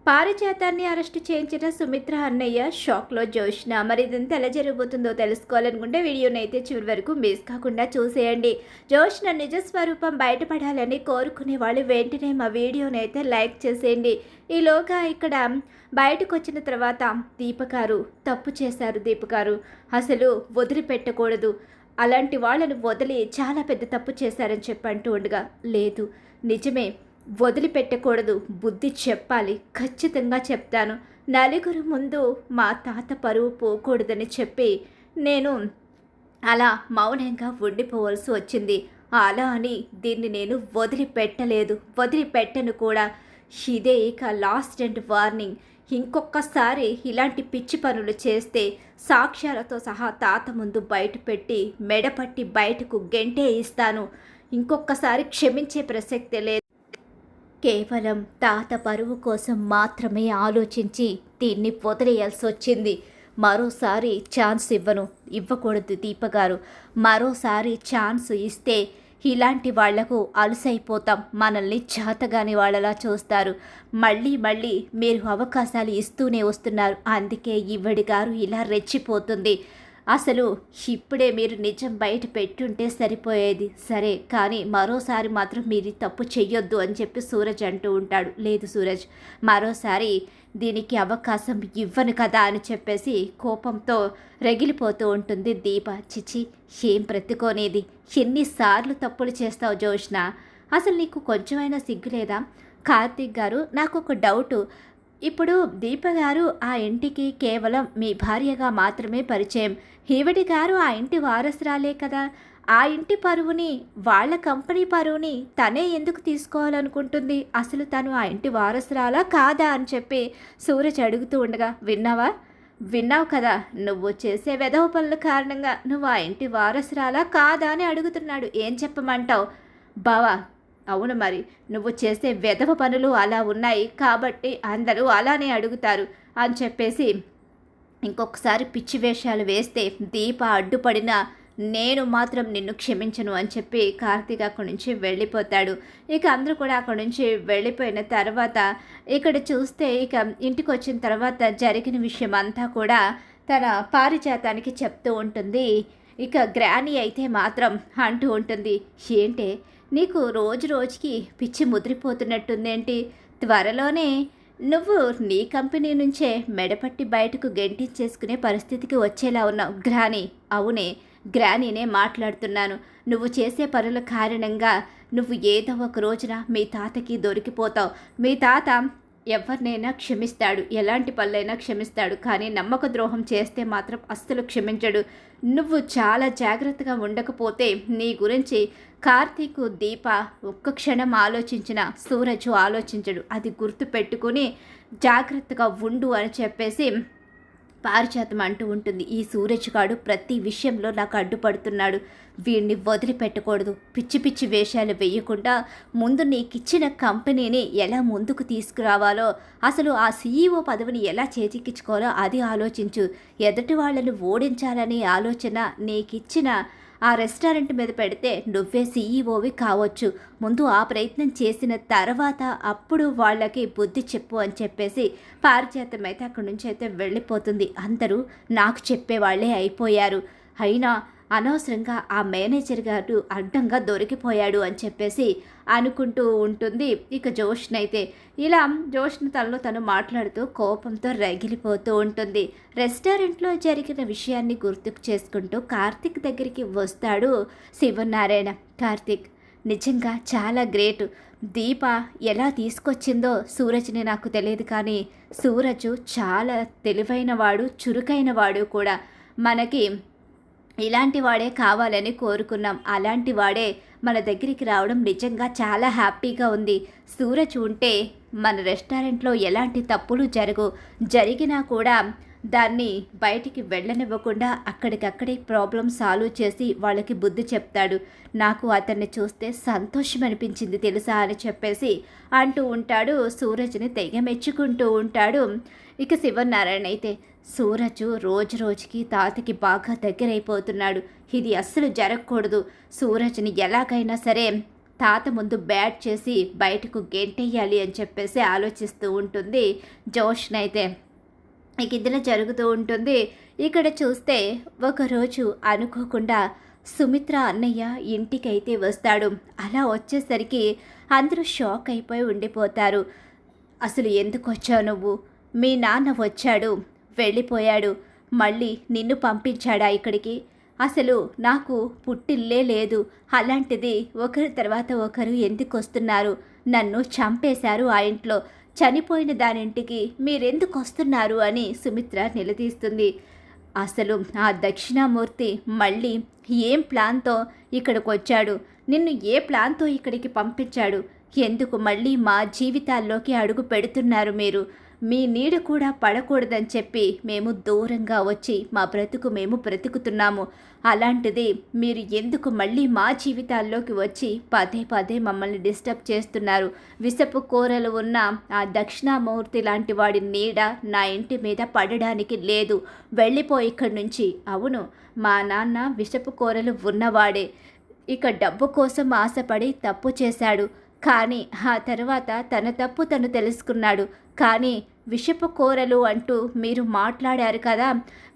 పారిజాతాన్ని arrest చేయించిన సుమిత్ర అన్నయ్య షాక్లో జోష్న. మరి ఇదంతా ఎలా జరగబోతుందో తెలుసుకోవాలనుకుంటే వీడియోని అయితే చివరి వరకు మిస్ కాకుండా చూసేయండి. జోష్న నిజ స్వరూపం బయటపడాలని కోరుకునే వాళ్ళు వెంటనే మా వీడియోని అయితే లైక్ చేసేయండి. ఈలోగా ఇక్కడ బయటకు వచ్చిన తర్వాత దీపగారు తప్పు చేశారు. దీపగారు అసలు వదిలిపెట్టకూడదు, అలాంటి వాళ్ళను వదిలి చాలా పెద్ద తప్పు చేశారని చెప్పి అంటూ ఉండగా, లేదు నిజమే, వదిలిపెట్టకూడదు, బుద్ధి చెప్పాలి, ఖచ్చితంగా చెప్తాను, నలుగురు ముందు మా తాత పరువు పోకూడదని చెప్పి నేను అలా మౌనంగా ఉండిపోవలసి వచ్చింది. అలా అని దీన్ని నేను వదిలిపెట్టలేదు, వదిలిపెట్టను కూడా. ఇదే ఇక లాస్ట్ అండ్ వార్నింగ్. ఇంకొకసారి ఇలాంటి పిచ్చి పనులు చేస్తే సాక్ష్యాలతో సహా తాత ముందు బయట పెట్టి మెడపట్టి బయటకు గెంటే ఇస్తాను. ఇంకొకసారి క్షమించే ప్రసక్తే లేదు. కేవలం తాత పరువు కోసం మాత్రమే ఆలోచించి దీన్ని వదిలేయాల్సి వచ్చింది. మరోసారి ఛాన్స్ ఇవ్వకూడదు దీపగారు. మరోసారి ఛాన్స్ ఇస్తే ఇలాంటి వాళ్లకు అలసైపోతాం, మనల్ని చేతగాని వాళ్ళలా చూస్తారు. మళ్ళీ మళ్ళీ మీరు అవకాశాలు ఇస్తూనే వస్తున్నారు, అందుకే ఈవిడి గారు ఇలా రెచ్చిపోతుంది. అసలు ఇప్పుడే మీరు నిజం బయట పెట్టుంటే సరిపోయేది సరే, కానీ మరోసారి మాత్రం మీరు తప్పు చెయ్యొద్దు అని చెప్పి సూరజ్ అంటూ ఉంటాడు. లేదు సూరజ్, మరోసారి దీనికి అవకాశం ఇవ్వను కదా అని చెప్పేసి కోపంతో రగిలిపోతూ ఉంటుంది దీప. చిచి, ఏం ప్రతికోనేది, ఎన్నిసార్లు తప్పులు చేస్తావు జోష్న, అసలు నీకు కొంచెమైనా సిగ్గులేదా? కార్తీక్ గారు, నాకు ఒక డౌటు. ఇప్పుడు దీప గారు ఆ ఇంటికి కేవలం మీ భార్యగా మాత్రమే పరిచయం. ఈవిడి గారు ఆ ఇంటి వారసురాలే కదా. ఆ ఇంటి పరువుని, వాళ్ళ కంపెనీ పరువుని తనే ఎందుకు తీసుకోవాలనుకుంటుంది? అసలు తను ఆ ఇంటి వారసురాలా కాదా అని చెప్పి సూరజ్ అడుగుతూ ఉండగా, విన్నావు కదా, నువ్వు చేసే వెధవ పనుల కారణంగా నువ్వు ఆ ఇంటి వారసురాలా కాదా అని అడుగుతున్నాడు. ఏం చెప్పమంటావు బావా? అవును, మరి నువ్వు చేసే వెధవ పనులు అలా ఉన్నాయి కాబట్టి అందరూ అలానే అడుగుతారు అని చెప్పేసి ఇంకొకసారి పిచ్చి వేషాలు వేస్తే దీప అడ్డుపడినా నేను మాత్రం నిన్ను క్షమించను అని చెప్పి కార్తీక్ అక్కడి నుంచి వెళ్ళిపోతాడు. ఇక అందరూ కూడా అక్కడి నుంచి వెళ్ళిపోయిన తర్వాత ఇక్కడ చూస్తే ఇక ఇంటికి వచ్చిన తర్వాత జరిగిన విషయం అంతా కూడా తన పారిజాతానికి చెప్తూ ఉంటుంది. ఇక గ్రానీ అయితే మాత్రం అంటూ ఉంటుంది, ఏంటే నీకు రోజు రోజుకి పిచ్చి ముదిరిపోతున్నట్టుందేంటి? త్వరలోనే నువ్వు నీ కంపెనీ నుంచే మెడపట్టి బయటకు గెంటించేసుకునే పరిస్థితికి వచ్చేలా ఉన్నావు. గ్రానీ, అవునే, గ్రానీనే మాట్లాడుతున్నాను. నువ్వు చేసే పనుల కారణంగా నువ్వు ఏదో ఒక రోజున మీ తాతకి దొరికిపోతావు. మీ తాత ఎవరినైనా క్షమిస్తాడు, ఎలాంటి పనులైనా క్షమిస్తాడు, కానీ నమ్మక ద్రోహం చేస్తే మాత్రం అస్సలు క్షమించడు. నువ్వు చాలా జాగ్రత్తగా ఉండకపోతే నీ గురించి కార్తీకు, దీప ఒక్క క్షణం ఆలోచించిన సూరజు ఆలోచించడు. అది గుర్తు పెట్టుకుని జాగ్రత్తగా ఉండు అని చెప్పేసి పారిజాతం అంటూ ఉంటుంది. ఈ సూరజ్ గాడు ప్రతి విషయంలో నాకు అడ్డుపడుతున్నాడు, వీడిని వదిలిపెట్టకూడదు. పిచ్చి పిచ్చి వేషాలు వేయకుండా ముందు నీకిచ్చిన కంపెనీని ఎలా ముందుకు తీసుకురావాలో, అసలు ఆ సీఈఓ పదవిని ఎలా చేజిక్కించుకోవాలో అది ఆలోచించు. ఎదుటి వాళ్ళను ఓడించాలనే ఆలోచన నీకిచ్చిన ఆ రెస్టారెంట్ మీద పెడితే నువ్వే సీఈఓవి కావచ్చు. ముందు ఆ ప్రయత్నం చేసిన తర్వాత అప్పుడు వాళ్ళకి బుద్ధి చెప్పు అని చెప్పేసి పారిజాతం అయితే అక్కడి నుంచి అయితే వెళ్ళిపోతుంది. అందరూ నాకు చెప్పేవాళ్లే అయిపోయారు, అయినా అనవసరంగా ఆ మేనేజర్ గారు అడ్డంగా దొరికిపోయాడు అని చెప్పేసి అనుకుంటూ ఉంటుంది. ఇక జోష్న అయితే ఇలా జోష్న తనలో తను మాట్లాడుతూ కోపంతో రగిలిపోతూ ఉంటుంది. రెస్టారెంట్లో జరిగిన విషయాన్ని గుర్తుకు చేసుకుంటూ కార్తీక్ దగ్గరికి వస్తాడు శివనారాయణ. కార్తీక్, నిజంగా చాలా గ్రేట్. దీప ఎలా తీసుకొచ్చిందో సూరజ్ని నాకు తెలియదు, కానీ సూరజ్ చాలా తెలివైన వాడు, చురుకైన వాడు కూడా. మనకి ఇలాంటి వాడే కావాలని కోరుకున్నాం, అలాంటి వాడే మన దగ్గరికి రావడం నిజంగా చాలా హ్యాపీగా ఉంది. సూరజ్ ఉంటే మన రెస్టారెంట్లో ఎలాంటి తప్పులు జరిగినా కూడా దాన్ని బయటికి వెళ్ళనివ్వకుండా అక్కడికక్కడే ప్రాబ్లం సాల్వ్ చేసి వాళ్ళకి బుద్ధి చెప్తాడు. నాకు అతన్ని చూస్తే సంతోషం అనిపించింది తెలుసా అని చెప్పేసి అంటూ ఉంటాడు. సూరజ్ని తెగ మెచ్చుకుంటూ ఉంటాడు. ఇక శివనారాయణ అయితే, సూరజ్ రోజు రోజుకి తాతకి బాగా దగ్గరైపోతున్నాడు, ఇది అస్సలు జరగకూడదు. సూరజ్ని ఎలాగైనా సరే తాత ముందు బ్యాట్ చేసి బయటకు గెంటేయాలి అని చెప్పేసి ఆలోచిస్తూ ఉంటుంది జోష్న అయితే. ఇక ఇందులో జరుగుతూ ఉంటుంది. ఇక్కడ చూస్తే ఒకరోజు అనుకోకుండా సుమిత్ర అన్నయ్య ఇంటికైతే వస్తాడు. అలా వచ్చేసరికి అందరూ షాక్ అయిపోయి ఉండిపోతారు. అసలు ఎందుకు వచ్చావు నువ్వు? మీ నాన్న వచ్చాడు, వెళ్ళిపోయాడు, మళ్ళీ నిన్ను పంపించాడా ఇక్కడికి? అసలు నాకు పుట్టిల్లే లేదు, అలాంటిది ఒకరి తర్వాత ఒకరు ఎందుకు వస్తున్నారు? నన్ను చంపేశారు ఆ ఇంట్లో, చనిపోయిన దానింటికి మీరెందుకు వస్తున్నారు అని సుమిత్ర నిలదీస్తుంది. అసలు ఆ దక్షిణామూర్తి మళ్ళీ ఏం ప్లాన్తో ఇక్కడికి వచ్చాడు? నిన్ను ఏ ప్లాన్తో ఇక్కడికి పంపించాడు? ఎందుకు మళ్ళీ మా జీవితాల్లోకి అడుగు పెడుతున్నారు మీరు? మీ నీడ కూడా పడకూడదని చెప్పి మేము దూరంగా వచ్చి మా బ్రతుకు మేము బ్రతుకుతున్నాము. అలాంటిది మీరు ఎందుకు మళ్ళీ మా జీవితాల్లోకి వచ్చి పదే పదే మమ్మల్ని డిస్టర్బ్ చేస్తున్నారు? విషపు కూరలు ఉన్న ఆ దక్షిణామూర్తి లాంటి వాడి నీడ నా ఇంటి మీద పడడానికి లేదు, వెళ్ళిపో ఇక్కడి నుంచి. అవును, మా నాన్న విషపు కూరలు ఉన్నవాడే, ఇక డబ్బు కోసం ఆశపడి తప్పు చేశాడు. కానీ ఆ తర్వాత తన తప్పు తను తెలుసుకున్నాడు. కానీ విషపు కూరలు అంటూ మీరు మాట్లాడారు కదా,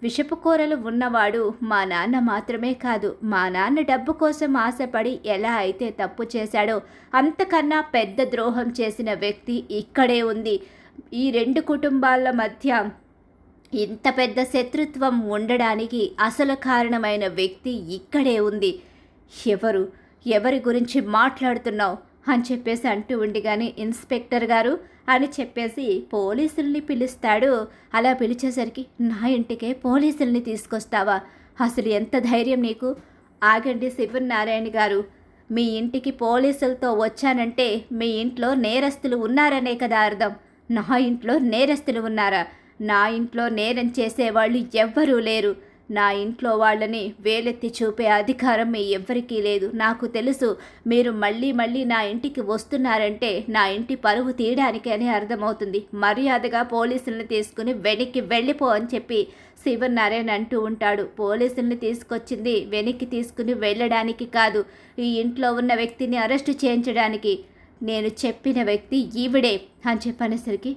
విషపు కూరలు ఉన్నవాడు మా నాన్న మాత్రమే కాదు, మా నాన్న డబ్బు కోసం ఆశపడి ఎలా అయితే తప్పు చేశాడో అంతకన్నా పెద్ద ద్రోహం చేసిన వ్యక్తి ఇక్కడే ఉంది. ఈ రెండు కుటుంబాల మధ్య ఇంత పెద్ద శత్రుత్వం ఉండడానికి అసలు కారణమైన వ్యక్తి ఇక్కడే ఉంది. ఎవరి గురించి మాట్లాడుతున్నావు అని చెప్పేసి అంటూ ఉండిగానే ఇన్స్పెక్టర్ గారు అని చెప్పేసి పోలీసుల్ని పిలుస్తాడు. అలా పిలిచేసరికి నా ఇంటికే పోలీసుల్ని తీసుకొస్తావా? అసలు ఎంత ధైర్యం నీకు? ఆగండి శివనారాయణ గారు, మీ ఇంటికి పోలీసులతో వచ్చానంటే మీ ఇంట్లో నేరస్తులు ఉన్నారనే కదా అర్థం. నా ఇంట్లో నేరస్తులు ఉన్నారా? నా ఇంట్లో నేరం చేసేవాళ్ళు ఎవ్వరూ లేరు. నా ఇంట్లో వాళ్ళని వేలెత్తి చూపే అధికారం మీ ఎవ్వరికీ లేదు. నాకు తెలుసు మీరు మళ్ళీ మళ్ళీ నా ఇంటికి వస్తున్నారంటే నా ఇంటి పరువు తీయడానికి అని అర్థమవుతుంది. మర్యాదగా పోలీసుల్ని తీసుకుని వెనక్కి వెళ్ళిపో అని చెప్పి శివనారాయణ అంటూ ఉంటాడు. పోలీసుల్ని తీసుకొచ్చింది వెనక్కి తీసుకుని వెళ్ళడానికి కాదు, ఈ ఇంట్లో ఉన్న వ్యక్తిని అరెస్టు చేయించడానికి. నేను చెప్పిన వ్యక్తి ఈవిడే అని చెప్పనేసరికి,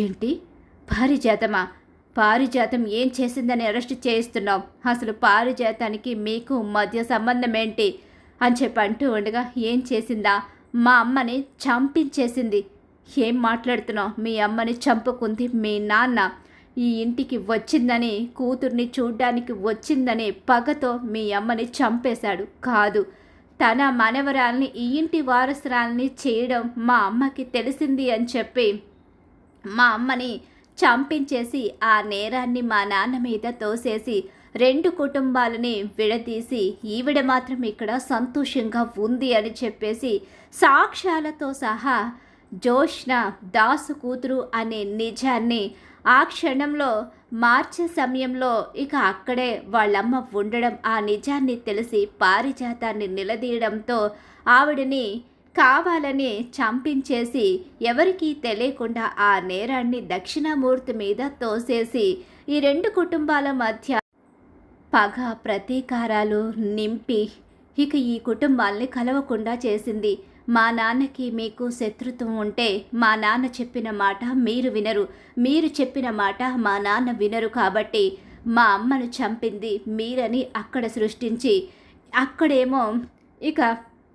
ఏంటి పారిజాతమా? పారిజాతం ఏం చేసిందని అరెస్ట్ చేయిస్తున్నావు? అసలు పారిజాతానికి మీకు మధ్య సంబంధం ఏంటి అని చెప్పి అంటూ ఉండగా, ఏం చేసిందా? మా అమ్మని చంపించేసింది. ఏం మాట్లాడుతున్నావు? మీ అమ్మని చంపుకుంది మీ నాన్న. ఈ ఇంటికి వచ్చిందని, కూతుర్ని చూడ్డానికి వచ్చిందని పగతో మీ అమ్మని చంపేశాడు. కాదు, తన మనవరాల్ని ఈ ఇంటి వారసురాల్ని చేయడం మా అమ్మకి తెలిసింది అని చెప్పి మా అమ్మని చంపించేసి ఆ నేరాన్ని మా నాన్న మీద తోసేసి రెండు కుటుంబాలని విడదీసి ఈవిడ మాత్రం ఇక్కడ సంతోషంగా ఉంది అని చెప్పేసి సాక్ష్యాలతో సహా జోష్న దాసు కూతురు అనే నిజాన్ని ఆ క్షణంలో మార్చే సమయంలో ఇక అక్కడే వాళ్ళమ్మ ఉండడం, ఆ నిజాన్ని తెలిసి పారిజాతాన్ని నిలదీయడంతో ఆవిడని కావాలని చంపించేసి ఎవరికీ తెలియకుండా ఆ నేరాన్ని దక్షిణామూర్తి మీద తోసేసి ఈ రెండు కుటుంబాల మధ్య పగ ప్రతీకారాలు నింపి ఇక ఈ కుటుంబాల్ని కలవకుండా చేసింది. మా నాన్నకి మీకు శత్రుత్వం ఉంటే మా నాన్న చెప్పిన మాట మీరు వినరు, మీరు చెప్పిన మాట మా నాన్న వినరు, కాబట్టి మా అమ్మను చంపింది మీరని అక్కడ సృష్టించి, అక్కడేమో ఇక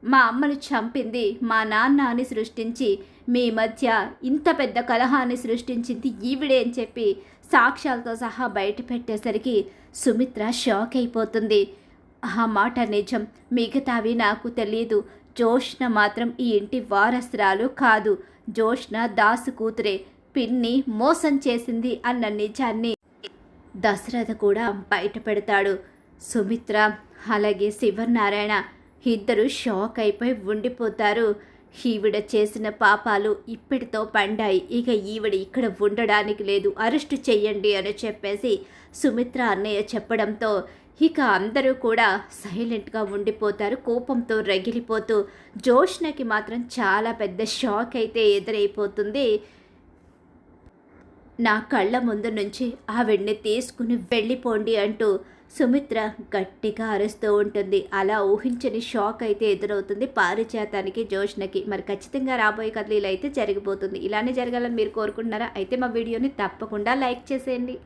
మా అమ్మను చంపింది మా నాన్న అని సృష్టించి మీ మధ్య ఇంత పెద్ద కలహాన్ని సృష్టించింది ఈవిడే అని చెప్పి సాక్ష్యాలతో సహా బయట పెట్టేసరికి సుమిత్ర షాక్ అయిపోతుంది. ఆ మాట నిజం, మిగతావి నాకు తెలియదు. జోష్న మాత్రం ఈ ఇంటి వారసురాలు కాదు, జోష్న దాసు కూతురే, పిన్ని మోసం చేసింది అన్న నిజాన్ని దశరథ కూడా బయట పెడతాడు. సుమిత్ర అలాగే శివనారాయణ ఇద్దరు షాక్ అయిపోయి ఉండిపోతారు. ఈవిడ చేసిన పాపాలు ఇప్పటితో పండాయి, ఇక ఈవిడ ఇక్కడ ఉండడానికి లేదు, అరెస్టు చెయ్యండి అని చెప్పేసి సుమిత్ర అన్నయ్య చెప్పడంతో ఇక అందరూ కూడా సైలెంట్గా ఉండిపోతారు, కోపంతో రగిలిపోతూ. జోష్నకి మాత్రం చాలా పెద్ద షాక్ అయితే ఎదురైపోతుంది. నా కళ్ళ ముందు నుంచి ఆవిడ్ని తీసుకుని వెళ్ళిపోండి అంటూ సుమిత్ర గట్టిగా అరుస్తూ ఉంటుంది. అలా ఊహించని షాక్ అయితే ఎదురవుతుంది పారిజాతానికి, జోష్నకి. మరి ఖచ్చితంగా రాబోయే కథలు ఇలా అయితే జరిగిపోతుంది. ఇలానే జరగాలని మీరు కోరుకుంటున్నారా? అయితే మా వీడియోని తప్పకుండా లైక్ చేసేయండి.